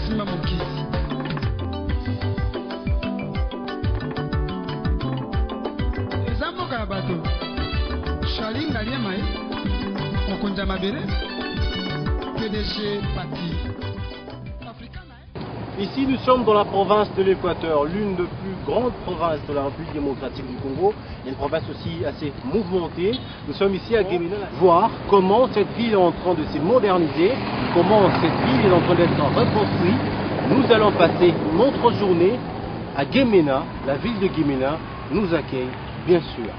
Simba Mokisi. Ezamboka ya bato. Shalinga Liemae, Okonja Mabere, PDG Pati. Ici, nous sommes dans la province de l'Équateur, l'une des plus grandes provinces de la République démocratique du Congo, une province aussi assez mouvementée. Nous sommes ici à Gemena, voir comment cette ville est en train de se moderniser, comment cette ville est en train d'être reconstruite. Nous allons passer notre journée à Gemena. La ville de Gemena nous accueille, bien sûr.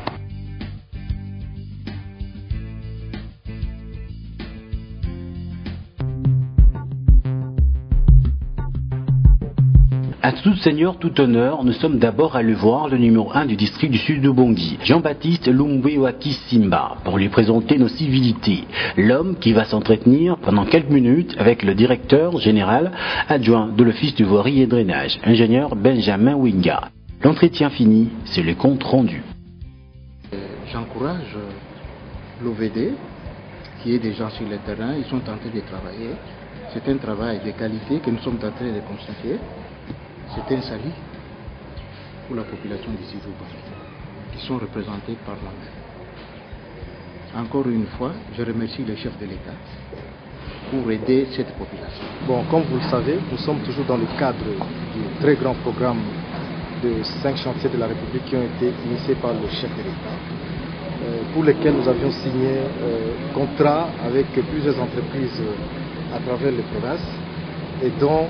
À tout seigneur, tout honneur, nous sommes d'abord allés voir le numéro 1 du district du sud de Bongi, Jean-Baptiste Lumbewaki Simba, pour lui présenter nos civilités. L'homme qui va s'entretenir pendant quelques minutes avec le directeur général adjoint de l'Office de voirie et drainage, ingénieur Benjamin Winga. L'entretien fini, c'est le compte rendu. J'encourage l'OVD, qui est des gens sur le terrain, ils sont en train de travailler. C'est un travail de qualité que nous sommes en train de constater. C'est un salut pour la population d'ici qui sont représentés par la mer. Encore une fois, je remercie le chef de l'État pour aider cette population. Bon, comme vous le savez, nous sommes toujours dans le cadre du très grand programme de 5 chantiers de la République qui ont été initiés par le chef de l'État, pour lesquels nous avions signé contrat avec plusieurs entreprises à travers les provinces et dont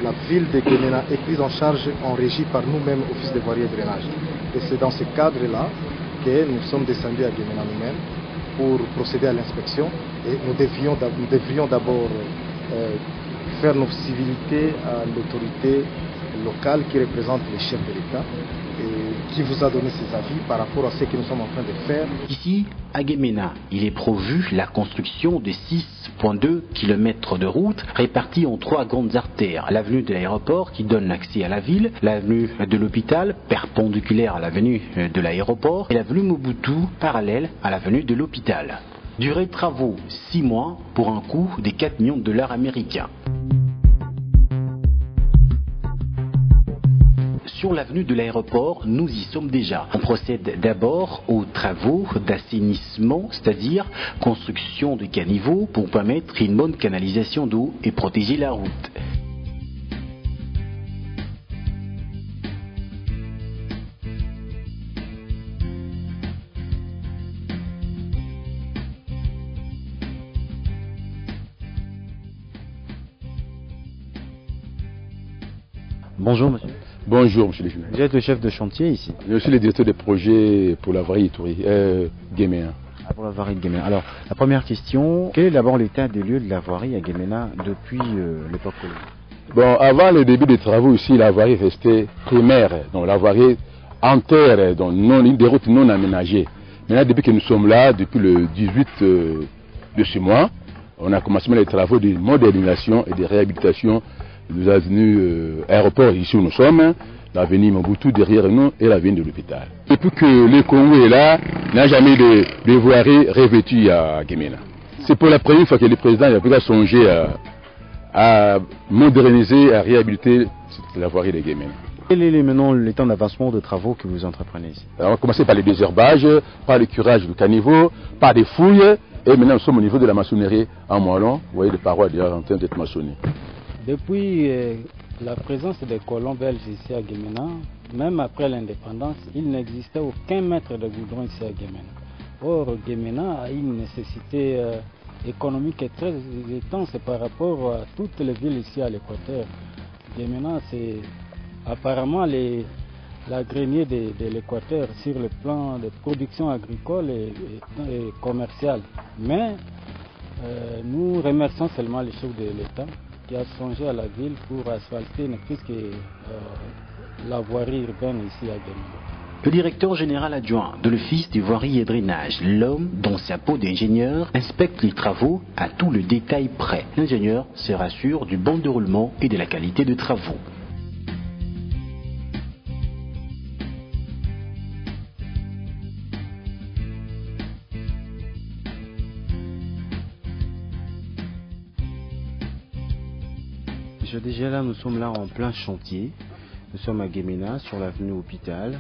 la ville de Gemena est prise en charge en régie par nous-mêmes, Office de voirie et drainage. Et c'est dans ce cadre-là que nous sommes descendus à Gemena nous-mêmes pour procéder à l'inspection. Et nous devrions d'abord faire nos civilités à l'autorité locale qui représente le chef de l'État et qui vous a donné ses avis par rapport à ce que nous sommes en train de faire. Ici, à Gemena, il est prévu la construction de 6,2 km de route répartis en 3 grandes artères. L'avenue de l'aéroport qui donne accès à la ville, l'avenue de l'hôpital perpendiculaire à l'avenue de l'aéroport et l'avenue Mobutu parallèle à l'avenue de l'hôpital. Durée de travaux 6 mois pour un coût de 4 millions de dollars américains. Sur l'avenue de l'aéroport, nous y sommes déjà. On procède d'abord aux travaux d'assainissement, c'est-à-dire construction de caniveaux pour permettre une bonne canalisation d'eau et protéger la route. Bonjour monsieur. Bonjour, monsieur le juge. Vous êtes le chef de chantier ici? Je suis le directeur de projet pour la voirie Gemena. Pour la voirie de Gemena. Alors, la première question, quel est d'abord l'état des lieux de la voirie à Gemena depuis l'époque coloniale? Bon, avant le début des travaux ici, la voirie restait primaire, donc la voirie en terre, donc des routes non aménagées. Maintenant, depuis que nous sommes là, depuis le 18 de ce mois, on a commencé les travaux de modernisation et de réhabilitation de l'avenue aéroport ici où nous sommes, l'avenue Mobutu derrière nous et l'avenue de l'hôpital. Depuis que le Congo est là, il n'y a jamais de voirie revêtue à Gemena. C'est pour la première fois que le président a songé à moderniser, à réhabiliter la voirie de Gemena. Quel est maintenant le temps d'avancement de travaux que vous entreprenez ici? Alors, on va commencer par les désherbages, par le curage du caniveau, par des fouilles, et maintenant nous sommes au niveau de la maçonnerie en moellon. Vous voyez les parois déjà en train d'être maçonnées. Depuis la présence des colons belges ici à Gemena, même après l'indépendance, il n'existait aucun mètre de goudron ici à Gemena. Or, Gemena a une nécessité économique très intense par rapport à toutes les villes ici à l'Équateur. Gemena, c'est apparemment la grenier de l'Équateur sur le plan de production agricole et commerciale. Mais nous remercions seulement les chefs de l'État qui a songé à la ville pour asphalter ne plus que la voirie urbaine ici à Gemena. Le directeur général adjoint de l'Office des voiries et drainage, l'homme dans sa peau d'ingénieur, inspecte les travaux à tout le détail près. L'ingénieur se rassure du bon déroulement et de la qualité de travaux. Déjà là, nous sommes là en plein chantier. Nous sommes à Guémena, sur l'avenue Hôpital.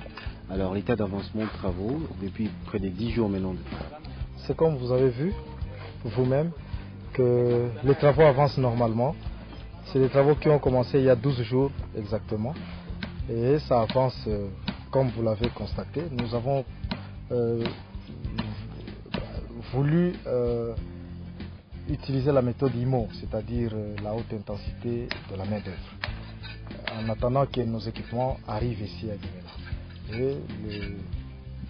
Alors, l'état d'avancement de travaux, depuis près de 10 jours maintenant. C'est comme vous avez vu, vous-même, que les travaux avancent normalement. C'est des travaux qui ont commencé il y a 12 jours exactement. Et ça avance comme vous l'avez constaté. Nous avons voulu utiliser la méthode IMO, c'est-à-dire la haute intensité de la main-d'œuvre, en attendant que nos équipements arrivent ici à Guémena. Et les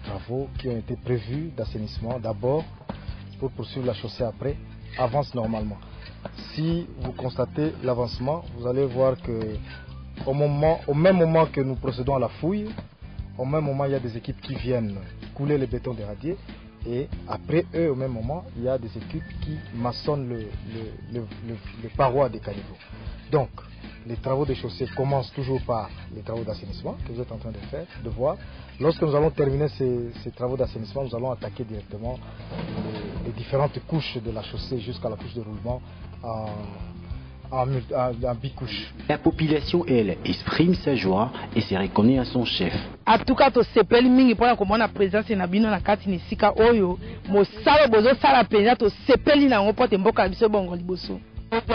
travaux qui ont été prévus d'assainissement d'abord pour poursuivre la chaussée après avancent normalement. Si vous constatez l'avancement, vous allez voir que au même moment que nous procédons à la fouille, au même moment il y a des équipes qui viennent couler les bétons des radiers et après eux au même moment il y a des équipes qui maçonnent les parois des caniveaux. Donc les travaux de chaussée commencent toujours par les travaux d'assainissement que vous êtes en train de voir. Lorsque nous allons terminer ces travaux d'assainissement, nous allons attaquer directement les différentes couches de la chaussée jusqu'à la couche de roulement en bicouche. La population, elle, exprime sa joie et se reconnaît à son chef. En tout cas, to sepeli mingi pona komona présence na bino na kati ni sika oyo mosala bozo sala penza to sepeli na ngopote mboka biso bongo liboso.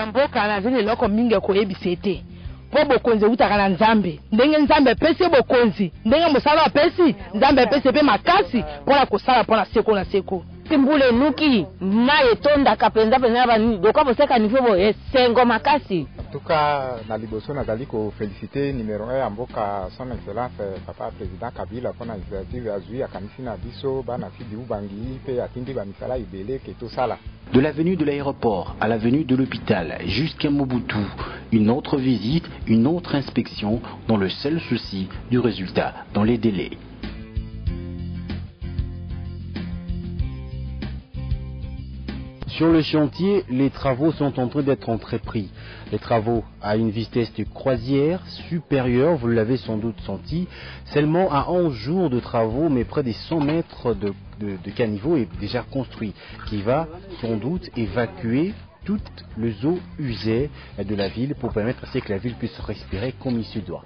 Mboka na zene loko mingi ko ebisete. Po bokonzi utaka na Nzambe. Ndenge Nzambe pese bokonzi, ndenge mosala pesi, Nzambe pese pe makasi pona kosala pona seko na seko. Timbule nuki maye tonda kapenza penza bani doka boseka nifobo sengo makasi. En tout cas, na liboso nazali ko féliciter numéro 1 ya mboka son excellence papa président Kabila pona initiative azui akanisi na biso bana sidi ubangi pe atindi ba misala ibele ke to sala. De l'avenue de l'aéroport à l'avenue de l'hôpital jusqu'à Mobutu, une autre visite, une autre inspection dans le seul souci du résultat dans les délais. Sur le chantier, les travaux sont en train d'être entrepris. Les travaux à une vitesse de croisière supérieure, vous l'avez sans doute senti, seulement à 11 jours de travaux, mais près des 100 mètres de caniveau est déjà construit, qui va sans doute évacuer toutes les eaux usées de la ville pour permettre à ce que la ville puisse respirer comme il se doit.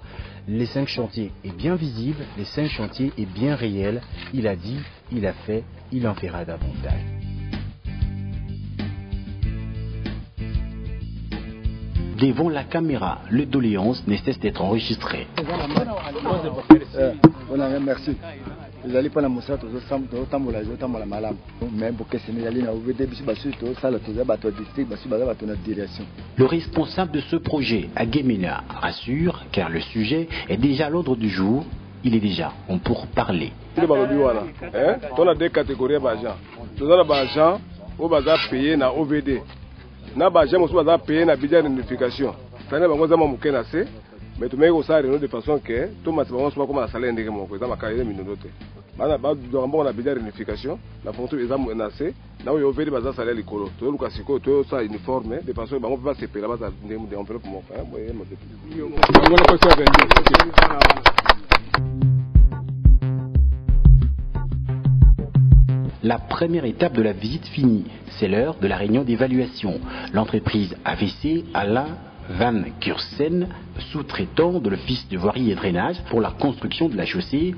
Les 5 chantiers est bien visible, les 5 chantiers est bien réel, il a dit, il a fait, il en fera davantage. Devant la caméra, le doléance ne cesse d'être enregistré. Merci. Vous allez pas la montrer tous ensemble, tambola, tambola malam. Même pour que Sénégalais n'a ouvert des bus bassus, tout ça, le bateau district, bassus, bateau notre direction. Le responsable de ce projet à Guémena rassure, car le sujet est déjà à l'ordre du jour. Il est déjà en pourparlers. On a deux catégories d'agents. Nous avons des agents qui sont payés dans OVD. Na ba j'aime aussi baza payer na budget d'unification. Tane bango za mamuke na se, mais tu mets au salaire de façon que tout ma bango soit comme la salaire ndenge moko za makaya minunote. Bana ba dombo na budget d'unification, la fonction exam na se, na yo veri baza salaire likolo. To luka siko to sa uniforme de façon bango va se payer baza ndenge de enveloppe moko, moyen mo depuis. Bango na ko sa 22. La première étape de la visite finie, c'est l'heure de la réunion d'évaluation. L'entreprise AVC Alain Van Kursen, sous-traitant de l'Office de voirie et drainage pour la construction de la chaussée,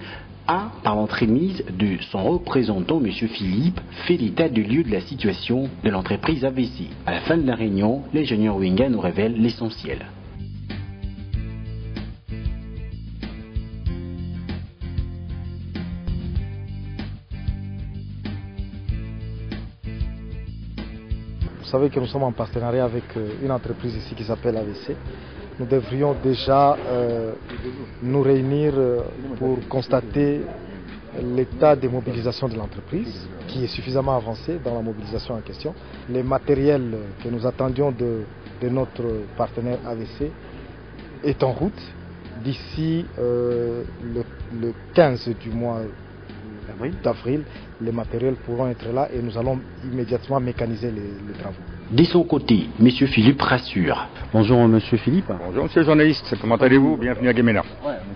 a, par l'entremise de son représentant, M. Philippe, fait l'état du lieu de la situation de l'entreprise AVC. À la fin de la réunion, l'ingénieur Winga nous révèle l'essentiel. Vous savez que nous sommes en partenariat avec une entreprise ici qui s'appelle AVC. Nous devrions déjà nous réunir pour constater l'état de mobilisation de l'entreprise, qui est suffisamment avancé dans la mobilisation en question. Les matériels que nous attendions de notre partenaire AVC est en route. D'ici le 15 du mois d'avril, les matériels pourront être là et nous allons immédiatement mécaniser les travaux. De son côté, M. Philippe rassure. Bonjour M. Philippe. Bonjour monsieur le journaliste, comment allez-vous? Bienvenue à Guémena.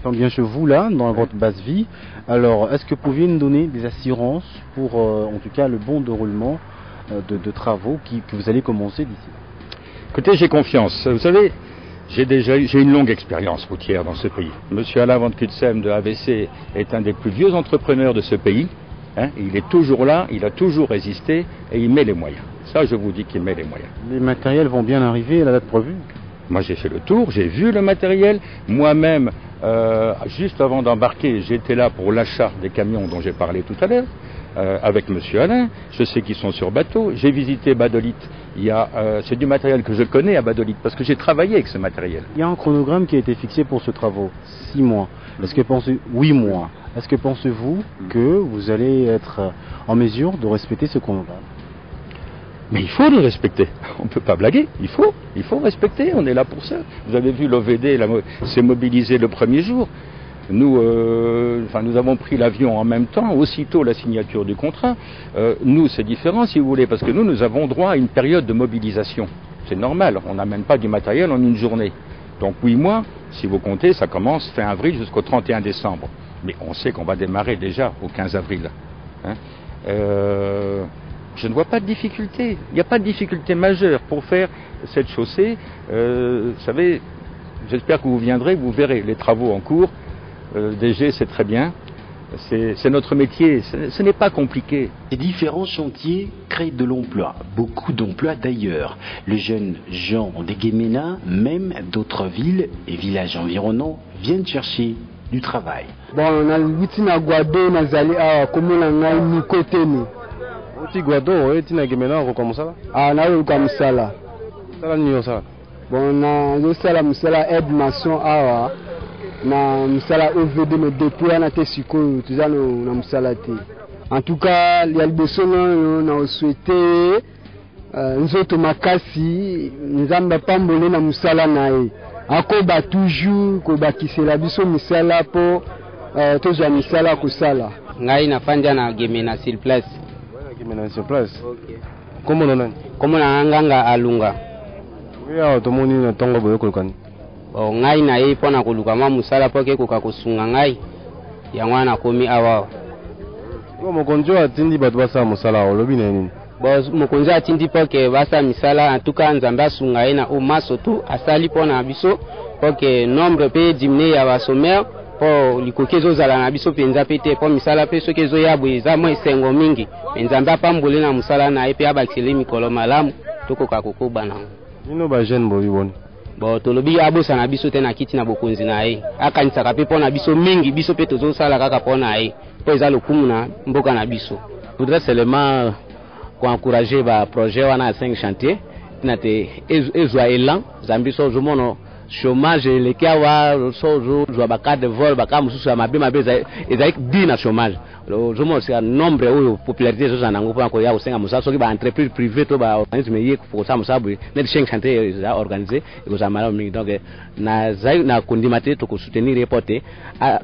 On est bien chez vous là, dans votre base vie. Alors, est-ce que vous pouviez nous donner des assurances pour en tout cas le bon déroulement de travaux que vous allez commencer d'ici? Écoutez, j'ai confiance. Vous savez, J'ai une longue expérience routière dans ce pays. Monsieur Alain Van Kutsem de AVC est un des plus vieux entrepreneurs de ce pays. Hein, il est toujours là, il a toujours résisté et il met les moyens. Ça, je vous dis qu'il met les moyens. Les matériels vont bien arriver à la date prévue? Moi, j'ai fait le tour, j'ai vu le matériel. Moi-même, juste avant d'embarquer, j'étais là pour l'achat des camions dont j'ai parlé tout à l'heure, avec Monsieur Alain. Je sais qu'ils sont sur bateau. J'ai visité Badolite. C'est du matériel que je connais à Badolite, parce que j'ai travaillé avec ce matériel. Il y a un chronogramme qui a été fixé pour ce travaux, 6 mois. 8 mois. Est-ce que pensez-vous que vous allez être en mesure de respecter ce chronogramme? Mais il faut le respecter, on ne peut pas blaguer, il faut respecter, on est là pour ça. Vous avez vu l'OVD s'est mobilisé le premier jour. Nous avons pris l'avion en même temps, aussitôt la signature du contrat. Nous, c'est différent si vous voulez, parce que nous avons droit à une période de mobilisation. C'est normal, on n'amène pas du matériel en une journée. Donc 8 mois, si vous comptez, ça commence fin avril jusqu'au 31 décembre. Mais on sait qu'on va démarrer déjà au 15 avril. Hein. Je ne vois pas de difficulté. Il n'y a pas de difficulté majeure pour faire cette chaussée. Vous savez, j'espère que vous viendrez, vous verrez les travaux en cours. DG, c'est très bien. C'est notre métier. Ce n'est pas compliqué. Les différents chantiers créent de l'emploi, beaucoup d'emplois d'ailleurs. Les jeunes gens des Guémena, même d'autres villes et villages environnants, viennent chercher du travail. Bon, na witina Guado na zali comme na ngai ni côté ni. Oti Guado, eti na Guémena ko comme ça? Na comme ça là. Ça ni ça. Bon, na zo sala musala aide maçon awa na musala OVD me depuis na te siko tuzana na musala te. En tout cas, les albesongo na souhaité nzoto makasi nzamba pambole na musala nae. Akoba toujours kobakisela biso misala po tozwa misala kusala. Ngai nafanja na Guémena sur place. Guémena sur place. OK. Comment nani? Comment na nganga alunga. Ya tomoni na tongo boyo kolukani. Bon ngai na ye pona koluka ma musala po ke koka kosunga ngai. Yango na komi awa. Ko mokonjo atindi bato basa musala olobi na nini? Bon mokonzo atindi po ke basa misala en tout cas nzambe asunga ye na o maso tu asali pona biso po ke nombre pe diminuer ya ba sommaire po likokezo zala na biso penza pete po misala pe soki ezo ya boye za mo esengo mingi nzambe apambole na musala na ye pe abakisele mikolo malamu tokoka kokoba na nino ba jeune bobi boni. Bon tolobi abosa na biso te na kiti na bokonzi na ye akanisaka pe po na biso mingi biso pe tozo sala kaka po na ye po eza lokumu na mboka na biso. Voudrais seulement encourager ba projet wana 5 chantiers tinate ezwa elan zambiso jomono chômage le kiawa sojo jwa bakade vol bakamususu ya mabe ezaki di na chômage jomono c'est un nombre oyo popularité zo zanango pa ko ya usenga musa soki ba entreprise privée to ba organisme ye ko sa musa bu net 5 chantiers za organiser ko za mala mingi donc na zai na kondimate to ko soutenir reporter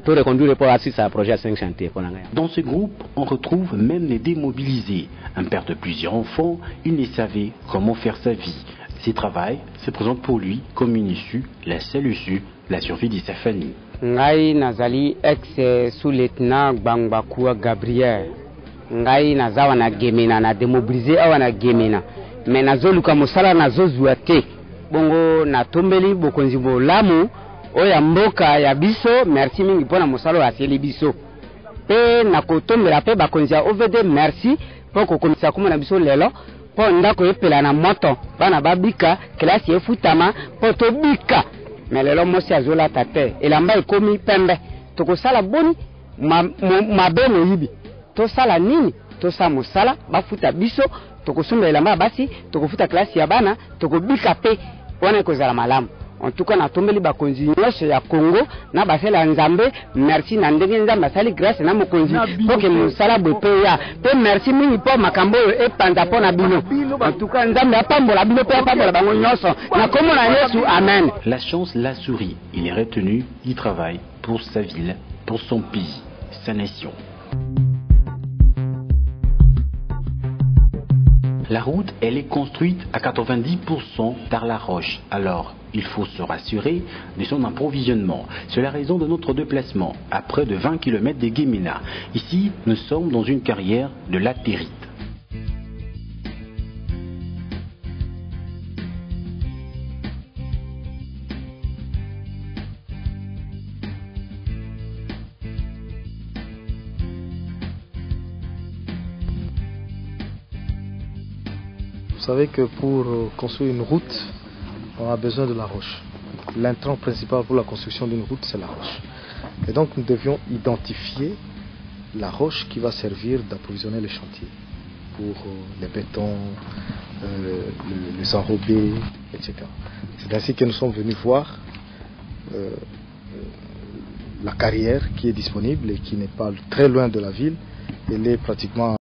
to reconduire report à 6 projet à 5 chantiers pour nga. Dans ce groupe, on retrouve même les démobilisés. Un père de plusieurs enfants, il ne savait comment faire sa vie. Ses travail se présente pour lui comme une issue, la seule issue, la survie de sa famille. Ngai nazali ex-sous-lieutenant Gbangbakua Gabriel. Ngai nazawa na Guémena na démobilisé awa na Guémena. Mais nazoluka mosala nazozwa te. Bongo na tombeli bokonzi bolamu oya mboka ya biso merci mingi pona mosala ya seli biso. Pe na kotombela pe bakonzi ya OVD merci po kokomisa kuma na biso lelo. Po ndako epela na moto bana babika klasi efutama po tobika melelo mosi azola tate elamba ekomi pembe tokosala boni mabe moyibi tosala nini tosa mosala bafuta biso tokosumba elamba basi tokofuta klasi ya bana tokobika pe wana ekozala malamu. En tout cas na tombeli bakonzi nyonso ya Congo na basela nzambe merci na ndenge nzambe asali grâce na mokonzi po ke mosala bope ya pe merci mingi po makambo epanda po na bino. En tout cas nzambe apambola bino pe apambola bango nyonso na komona Yesu amen. La chance l'a souri. Il est retenu, il travaille pour sa ville, pour son pays, sa nation. La route, elle est construite à 90% par la roche. Alors, il faut se rassurer de son approvisionnement. C'est la raison de notre déplacement, à près de 20 km de Guémena. Ici, nous sommes dans une carrière de latérite. Vous savez que pour construire une route, on a besoin de la roche. L'intrant principal pour la construction d'une route, c'est la roche. Et donc nous devions identifier la roche qui va servir d'approvisionner les chantiers pour les bétons, les enrobés, etc. C'est ainsi que nous sommes venus voir la carrière qui est disponible et qui n'est pas très loin de la ville. Elle est pratiquement